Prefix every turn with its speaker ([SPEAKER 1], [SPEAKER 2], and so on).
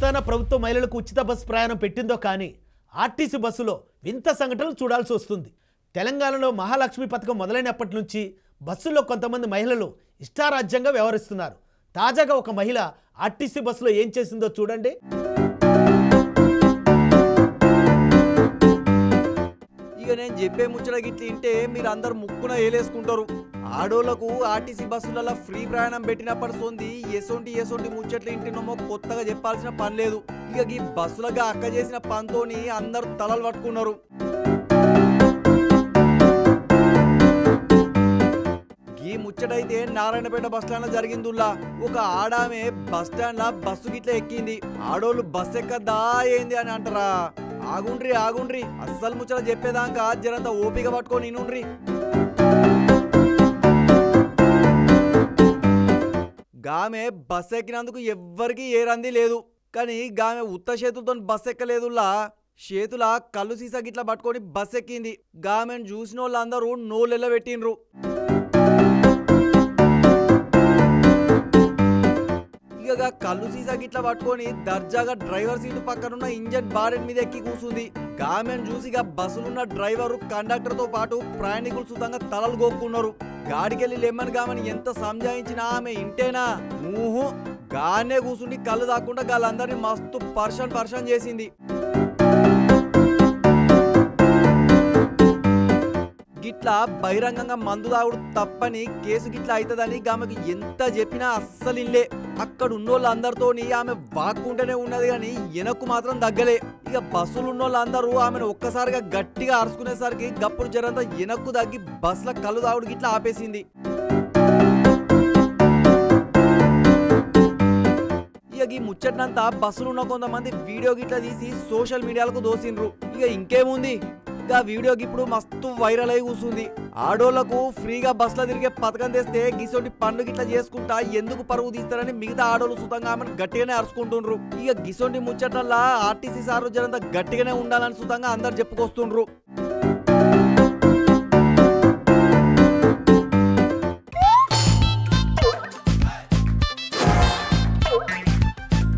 [SPEAKER 1] అస్తానా ప్రభుత్వ మహిళలకు ఉచిత బస్సు ప్రయాణం పెట్టిందో కానీ ఆర్టీసీ బస్సులో వింత సంఘటనలు చూడాల్సి వస్తుంది. తెలంగాణలో మహాలక్ష్మి పథకం మొదలైనప్పటి నుంచి బస్సుల్లో కొంతమంది మహిళలు ఇష్టారాజ్యంగా వ్యవహరిస్తున్నారు. తాజాగా ఒక మహిళ ఆర్టీసీ బస్సులో ఏం చేసిందో చూడండి.
[SPEAKER 2] ఇక నేను చెప్పే ముచ్చట గిట్ల ఇంటే మీరు అందరు ముక్కున ఏలేసుకుంటారు. ఆడోళ్లకు ఆర్టీసీ బస్సులలో ఫ్రీ ప్రయాణం పెట్టినప్పటి సొంది ఎసొంటి ముచ్చట్లు ఇంటినమో కొత్తగా చెప్పాల్సిన పని లేదు. ఇక ఈ బస్సులుగా అక్క చేసిన పనితోని అందరు తలలు పట్టుకున్నారు. ఈ ముచ్చటైతే నారాయణపేట బస్టాండ్ లో జరిగిందిలా. ఒక ఆడామె బస్టాండ్ లా బస్సు గిట్ల ఎక్కింది. ఆడోళ్ళు బస్ ఎక్కదా ఏంది అని అంటారా? ఆగుండ్రి అస్సలు ముచ్చట చెప్పేదాకా జరంత ఓపిక పట్టుకొని ఇనుండ్రి. గామె బస్ ఎక్కినందుకు ఎవ్వరికి ఏ రంది లేదు. కానీ గామె ఉత్త చేతులతో బస్ ఎక్కలేదులా. చేతుల కళ్ళు సీసా గిట్ల పట్టుకొని బస్ ఎక్కింది. గామెను చూసిన వాళ్ళందరూ నోళ్ళెల్ల పెట్టిండ్రు. ఇక కళ్ళు సీసా గిట్ల పట్టుకొని దర్జాగా డ్రైవర్ సీటు పక్కనున్న ఇంజన్ బారెట్ మీద ఎక్కి కూర్చుంది. గామెను చూసి బస్సులున్న డ్రైవరు కండక్టర్ తో పాటు ప్రయాణికులు సుతంగా తలలు గోక్కున్నారు. గాడికెళ్ళి లెమ్మని గామని ఎంత సంజాయించినా ఆమె ఇంటేనా ఊహు గానే కూర్చుండి కళ్ళు దాక్కుండా గాళ్ళందరినీ మస్తు పర్షన్ చేసింది. గిట్లా బహిరంగంగా మందు తాగుడు తప్పని కేసు గిట్లా అవుతుందని ఆమెకు ఎంత చెప్పినా అస్సలు ఇల్లే. అక్కడ ఉన్నోళ్ళందరితోని ఆమె వాక్కుంటూనే ఉన్నది కానీ వెనక్కు మాత్రం తగ్గలే. ఇక బస్సులు ఉన్నోళ్ళందరూ ఆమెను ఒక్కసారిగా గట్టిగా అరుచుకునేసరికి గప్పుడు జరంతా వెనక్కు తగ్గి బస్సుల కళ్ళు తాగుడు గిట్లా ఆపేసింది. ఇక ఈ ముచ్చటనంతా బస్సులున్న కొంతమంది వీడియో గిట్లా తీసి సోషల్ మీడియాలకు దోసిండ్రు. ఇక ఇంకేముంది, ఇక వీడియో ఇప్పుడు మస్తు వైరల్ అయి కూర్చుంది. ఆడోళ్లకు ఫ్రీగా బస్సులో తిరిగే పథకం తెస్తే గిసోటి పనులు గిట్లా చేసుకుంటా ఎందుకు పరువు తీస్తారని మిగతా ఆడోళ్ళు సుతంగా ఆమెను గట్టిగానే అరుచుకుంటుండ్రు. ఇక గిసోటి ముచ్చట్లల్లా ఆర్టీసీ సార్లు జరంతా గట్టిగానే ఉండాలని సుతంగా అందరు చెప్పుకొస్తుండ్రు.